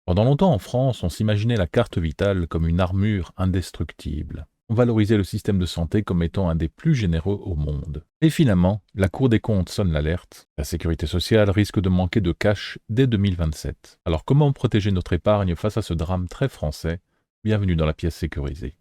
Pendant longtemps en France, on s'imaginait la carte vitale comme une armure indestructible. On valorisait le système de santé comme étant un des plus généreux au monde. Et finalement, la Cour des comptes sonne l'alerte. La sécurité sociale risque de manquer de cash dès 2027. Alors comment protéger notre épargne face à ce drame très français? Bienvenue dans la pièce sécurisée.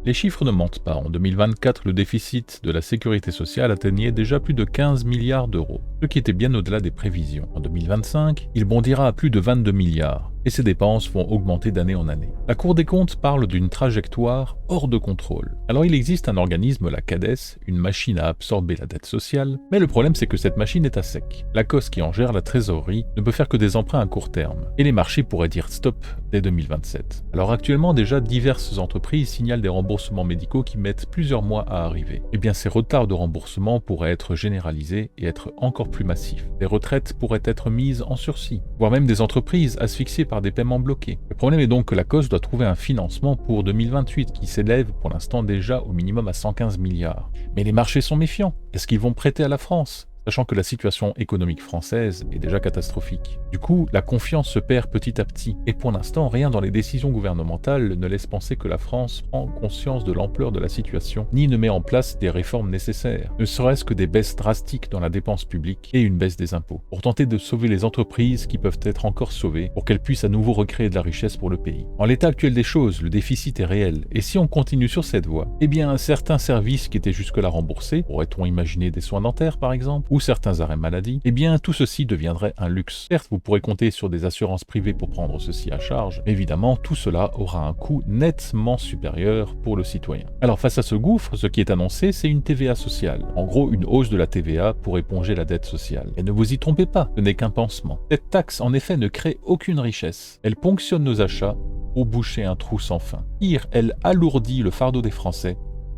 Les chiffres ne mentent pas. En 2024, le déficit de la sécurité sociale atteignait déjà plus de 15 milliards d'euros, ce qui était bien au-delà des prévisions. En 2025, il bondira à plus de 22 milliards, et ces dépenses vont augmenter d'année en année. La Cour des comptes parle d'une trajectoire hors de contrôle. Alors il existe un organisme, la CADES, une machine à absorber la dette sociale, mais le problème c'est que cette machine est à sec. La COS qui en gère la trésorerie ne peut faire que des emprunts à court terme, et les marchés pourraient dire stop dès 2027. Alors actuellement déjà diverses entreprises signalent des remboursements médicaux qui mettent plusieurs mois à arriver. Eh bien ces retards de remboursement pourraient être généralisés et être encore plus massifs. Les retraites pourraient être mises en sursis, voire même des entreprises asphyxiées par des paiements bloqués. Le problème est donc que la COS doit trouver un financement pour 2028 qui s'élève pour l'instant déjà au minimum à 115 milliards. Mais les marchés sont méfiants. Est-ce qu'ils vont prêter à la France ? Sachant que la situation économique française est déjà catastrophique. Du coup, la confiance se perd petit à petit, et pour l'instant, rien dans les décisions gouvernementales ne laisse penser que la France prend conscience de l'ampleur de la situation, ni ne met en place des réformes nécessaires, ne serait-ce que des baisses drastiques dans la dépense publique et une baisse des impôts, pour tenter de sauver les entreprises qui peuvent être encore sauvées, pour qu'elles puissent à nouveau recréer de la richesse pour le pays. En l'état actuel des choses, le déficit est réel, et si on continue sur cette voie, eh bien certains services qui étaient jusque-là remboursés, pourrait-on imaginer des soins dentaires par exemple, ou certains arrêts maladie, eh bien tout ceci deviendrait un luxe. Certes, vous pourrez compter sur des assurances privées pour prendre ceci à charge, mais évidemment tout cela aura un coût nettement supérieur pour le citoyen. Alors face à ce gouffre, ce qui est annoncé, c'est une TVA sociale. En gros, une hausse de la TVA pour éponger la dette sociale. Et ne vous y trompez pas, ce n'est qu'un pansement. Cette taxe, en effet, ne crée aucune richesse. Elle ponctionne nos achats pour boucher un trou sans fin. Pire, elle alourdit le fardeau des Français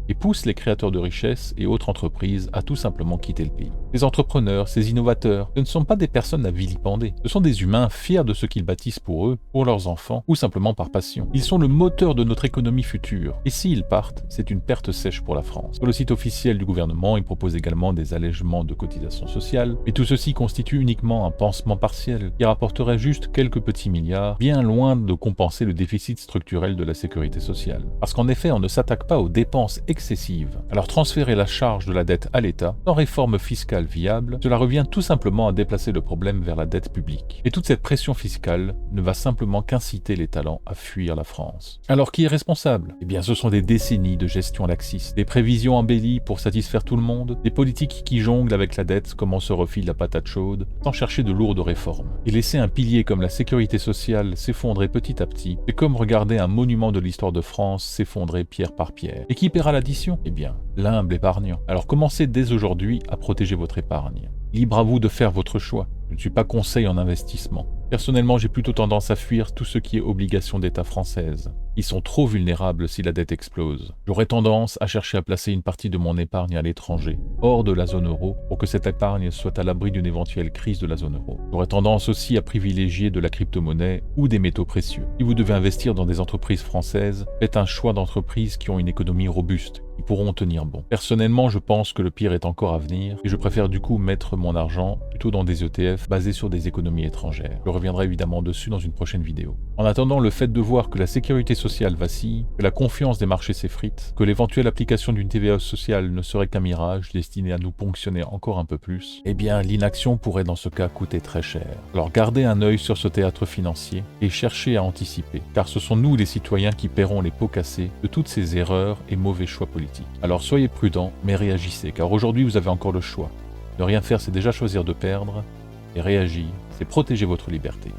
et pousse les créateurs de richesses et autres entreprises à tout simplement quitter le pays. Ces entrepreneurs, ces innovateurs, ce ne sont pas des personnes à vilipender. Ce sont des humains fiers de ce qu'ils bâtissent pour eux, pour leurs enfants, ou simplement par passion. Ils sont le moteur de notre économie future. Et s'ils partent, c'est une perte sèche pour la France. Sur le site officiel du gouvernement, il propose également des allègements de cotisations sociales, mais tout ceci constitue uniquement un pansement partiel qui rapporterait juste quelques petits milliards, bien loin de compenser le déficit structurel de la sécurité sociale. Parce qu'en effet, on ne s'attaque pas aux dépenses excessive. Alors transférer la charge de la dette à l'État, sans réforme fiscale viable, cela revient tout simplement à déplacer le problème vers la dette publique. Et toute cette pression fiscale ne va simplement qu'inciter les talents à fuir la France. Alors qui est responsable? Eh bien ce sont des décennies de gestion laxiste, des prévisions embellies pour satisfaire tout le monde, des politiques qui jonglent avec la dette comme on se refile la patate chaude, sans chercher de lourdes réformes. Et laisser un pilier comme la sécurité sociale s'effondrer petit à petit, c'est comme regarder un monument de l'histoire de France s'effondrer pierre par pierre. Et qui paiera l'addition? Eh bien, l'humble épargnant. Alors commencez dès aujourd'hui à protéger votre épargne. Libre à vous de faire votre choix. Je ne suis pas conseil en investissement. Personnellement, j'ai plutôt tendance à fuir tout ce qui est obligation d'État française. Ils sont trop vulnérables si la dette explose. J'aurais tendance à chercher à placer une partie de mon épargne à l'étranger, hors de la zone euro, pour que cette épargne soit à l'abri d'une éventuelle crise de la zone euro. J'aurais tendance aussi à privilégier de la crypto-monnaie ou des métaux précieux. Si vous devez investir dans des entreprises françaises, faites un choix d'entreprises qui ont une économie robuste, qui pourront tenir bon. Personnellement, je pense que le pire est encore à venir, et je préfère du coup mettre mon argent plutôt dans des ETF basés sur des économies étrangères. Je reviendrai évidemment dessus dans une prochaine vidéo. En attendant, le fait de voir que la sécurité sociale vacille, que la confiance des marchés s'effrite, que l'éventuelle application d'une TVA sociale ne serait qu'un mirage destiné à nous ponctionner encore un peu plus, eh bien l'inaction pourrait dans ce cas coûter très cher. Alors gardez un œil sur ce théâtre financier et cherchez à anticiper, car ce sont nous les citoyens qui paierons les pots cassés de toutes ces erreurs et mauvais choix politiques. Alors soyez prudents, mais réagissez, car aujourd'hui vous avez encore le choix. Ne rien faire, c'est déjà choisir de perdre, et réagir, c'est protéger votre liberté.